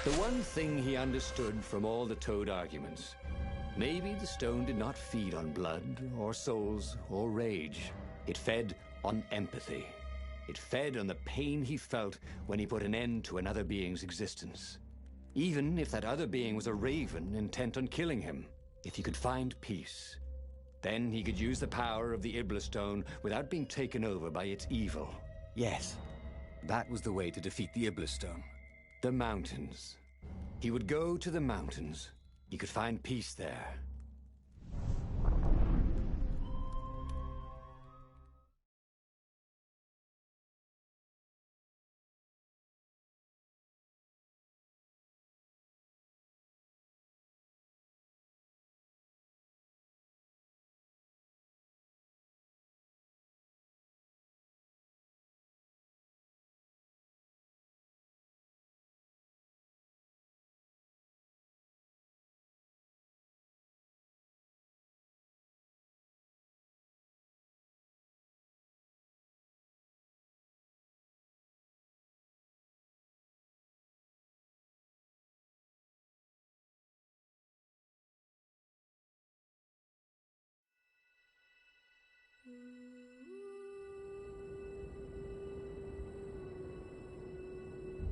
The one thing he understood from all the Toad arguments, maybe the stone did not feed on blood or souls or rage. It fed on empathy. It fed on the pain he felt when he put an end to another being's existence. Even if that other being was a raven intent on killing him. If he could find peace, then he could use the power of the Iblis stone without being taken over by its evil. Yes, that was the way to defeat the Iblis stone. The mountains. He would go to the mountains. He could find peace there.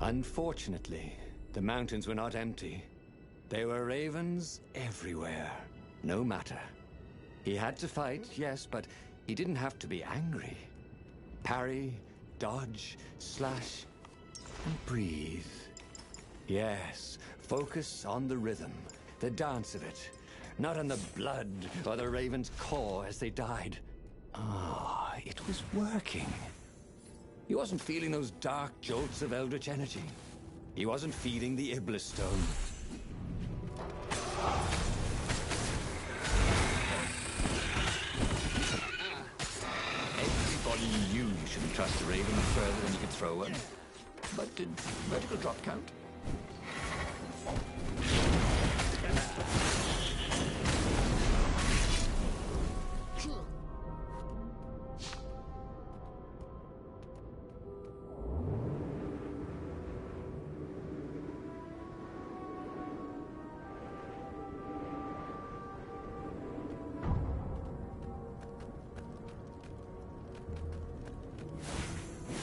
Unfortunately, the mountains were not empty. There were ravens everywhere. No matter. He had to fight, yes, but he didn't have to be angry. Parry, dodge, slash, and breathe. Yes, focus on the rhythm, the dance of it, not on the blood or the raven's core as they died. Ah, it was working. He wasn't feeling those dark jolts of eldritch energy. He wasn't feeding the Iblis stone. Everybody knew you shouldn't trust a raven further than you could throw one. But did vertical drop count?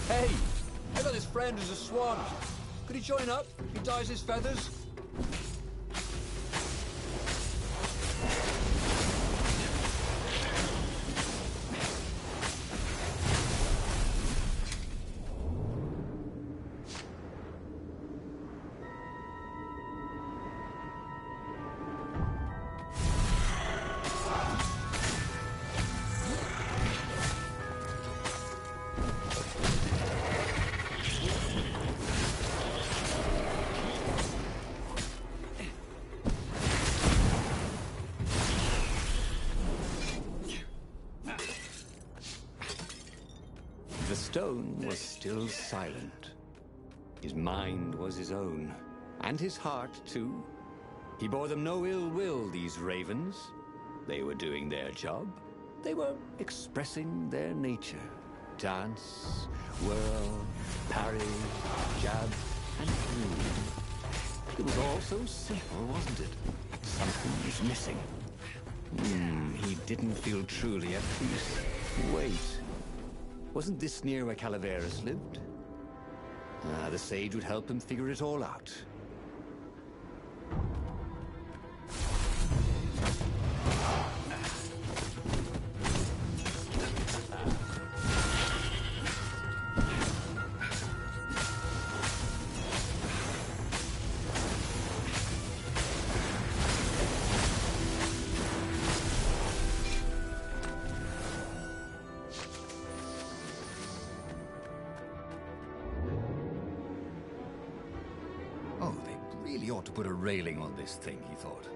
Hey, I got this friend who's a swan. Could he join up? He dyes his feathers. The stone was still silent. His mind was his own, and his heart too. He bore them no ill will, these ravens. They were doing their job. They were expressing their nature. Dance, whirl, parry, jab, and breathe. It was all so simple, wasn't it? Something was missing. He didn't feel truly at peace. Wait. Wasn't this near where Calaveras lived? The sage would help him figure it all out. Oh, they really ought to put a railing on this thing, he thought.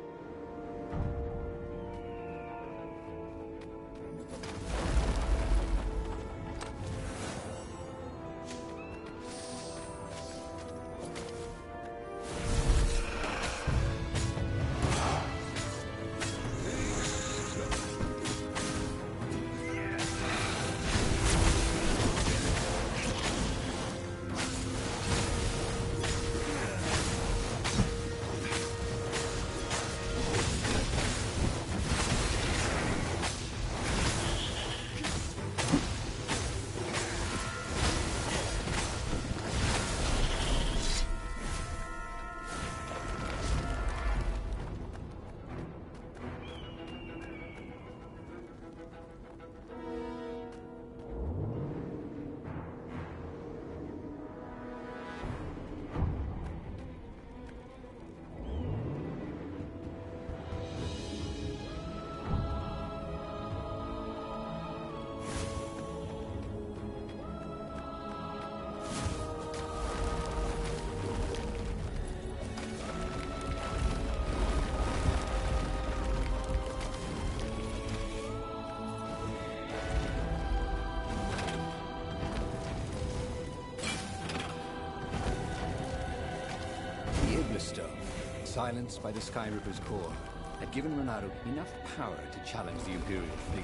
silence by the Sky River's core had given Renato enough power to challenge the Imperial fleet.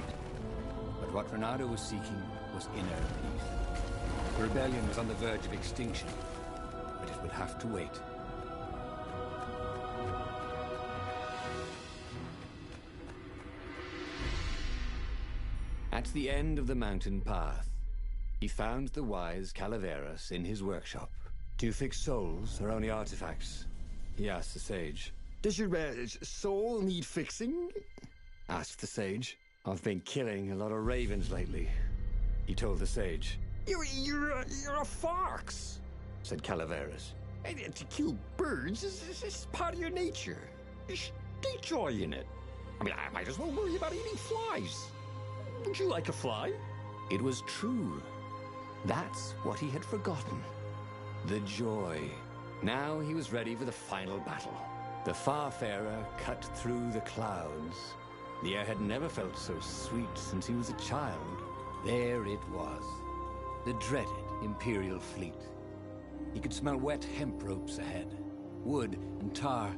But what Renato was seeking was inner peace. The rebellion was on the verge of extinction, but it would have to wait. At the end of the mountain path, he found the wise Calaveras in his workshop. "Do you fix souls or only artifacts?" he asked the sage. "Does your soul need fixing?" asked the sage. "I've been killing a lot of ravens lately," he told the sage. You're a fox," said Calaveras. "And to kill birds is part of your nature. Take joy in it. I mean, I might as well worry about eating flies. Don't you like a fly?" It was true. That's what he had forgotten. The joy. Now he was ready for the final battle. The Farfarer cut through the clouds. The air had never felt so sweet since he was a child. There it was. The dreaded Imperial fleet. He could smell wet hemp ropes ahead, wood and tar,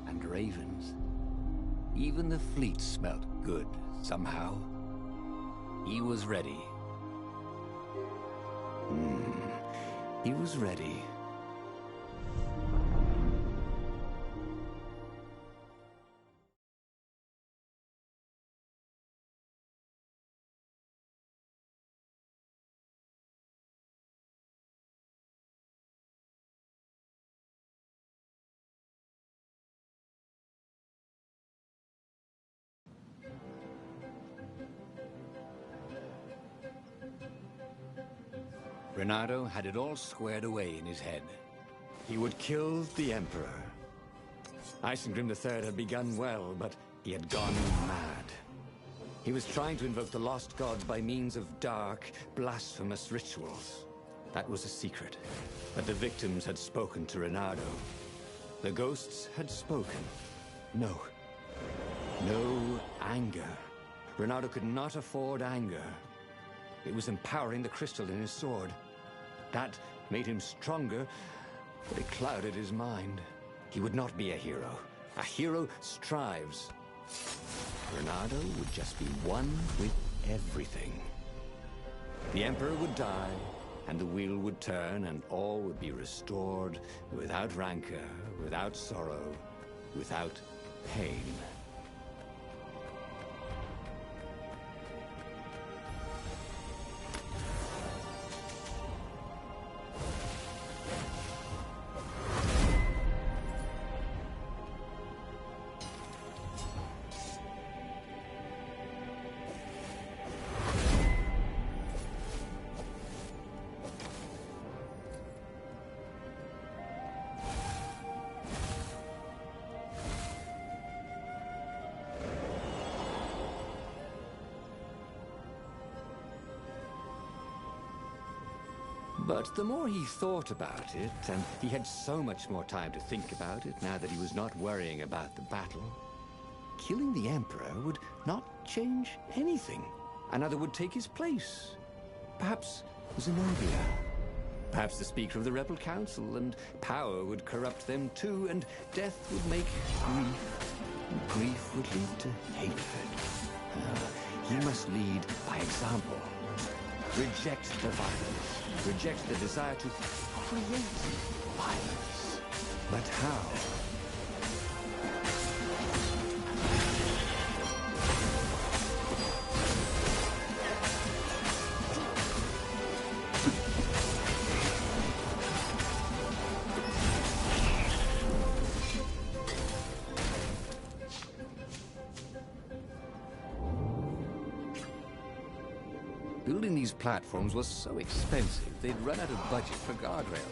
and ravens. Even the fleet smelt good, somehow. He was ready. He was ready. Renato had it all squared away in his head. He would kill the Emperor. Isengrim III had begun well, but he had gone mad. He was trying to invoke the lost gods by means of dark, blasphemous rituals. That was a secret. But the victims had spoken to Renato. The ghosts had spoken. No. No anger. Renato could not afford anger. It was empowering the crystal in his sword. That made him stronger, but it clouded his mind. He would not be a hero. A hero strives. Renato would just be one with everything. The Emperor would die, and the wheel would turn, and all would be restored without rancor, without sorrow, without pain. But the more he thought about it, and he had so much more time to think about it now that he was not worrying about the battle, killing the Emperor would not change anything. Another would take his place. Perhaps Zenobia. Perhaps the Speaker of the Rebel Council, and power would corrupt them too, and death would make grief, and grief would lead to hatred. He must lead by example. Reject the violence. Reject the desire to create violence. But how? Building these platforms was so expensive, they'd run out of budget for guardrails.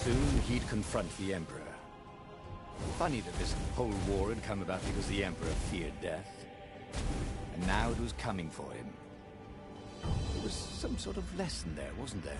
Soon he'd confront the Emperor. Funny that this whole war had come about because the Emperor feared death. And now it was coming for him. There was some sort of lesson there, wasn't there?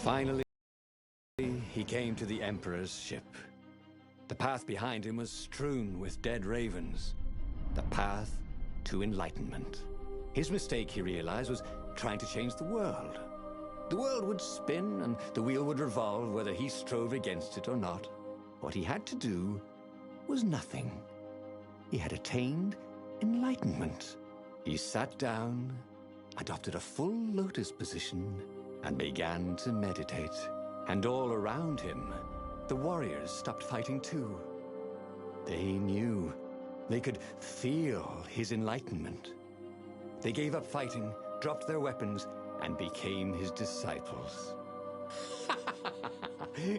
Finally, he came to the Emperor's ship. The path behind him was strewn with dead ravens. The path to enlightenment. His mistake, he realized, was trying to change the world. The world would spin and the wheel would revolve whether he strove against it or not. What he had to do was nothing. He had attained enlightenment. He sat down, adopted a full lotus position, and began to meditate. And all around him, the warriors stopped fighting too. They knew. They could feel his enlightenment. They gave up fighting, dropped their weapons, and became his disciples.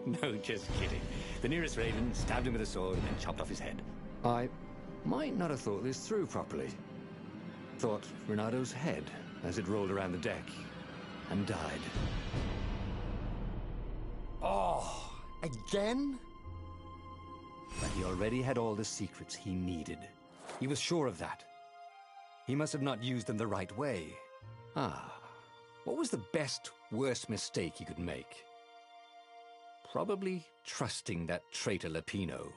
No, just kidding. The nearest raven stabbed him with a sword and then chopped off his head. I might not have thought this through properly. Thought Renado's head as it rolled around the deck and died. Oh, again? But he already had all the secrets he needed. He was sure of that. He must have not used them the right way. What was the best, worst mistake he could make? Probably trusting that traitor Lupino.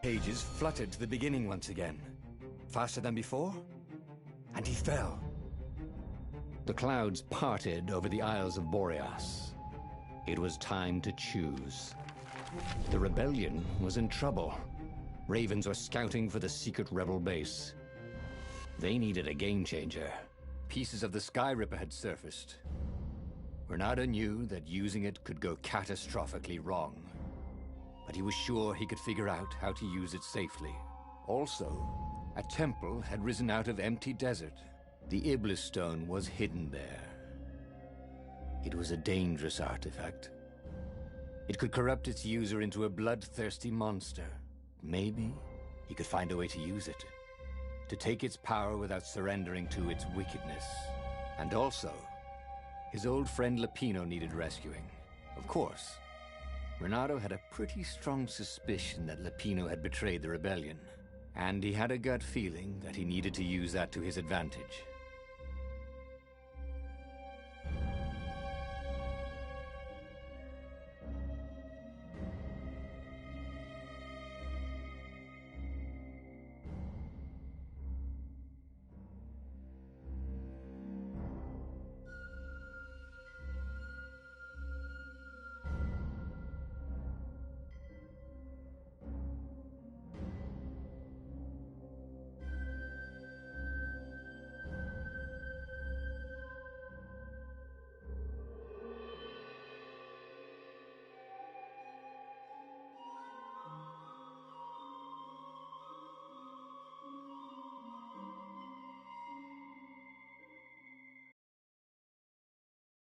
Pages fluttered to the beginning once again. Faster than before? And he fell. The clouds parted over the Isles of Boreas. It was time to choose. The rebellion was in trouble. Ravens were scouting for the secret rebel base. They needed a game changer. Pieces of the Sky Ripper had surfaced. Renata knew that using it could go catastrophically wrong. But he was sure he could figure out how to use it safely. Also, a temple had risen out of empty desert. The Iblis stone was hidden there. It was a dangerous artifact. It could corrupt its user into a bloodthirsty monster. Maybe he could find a way to use it, to take its power without surrendering to its wickedness. And also, his old friend Lupino needed rescuing. Of course, Renato had a pretty strong suspicion that Lupino had betrayed the rebellion, and he had a gut feeling that he needed to use that to his advantage.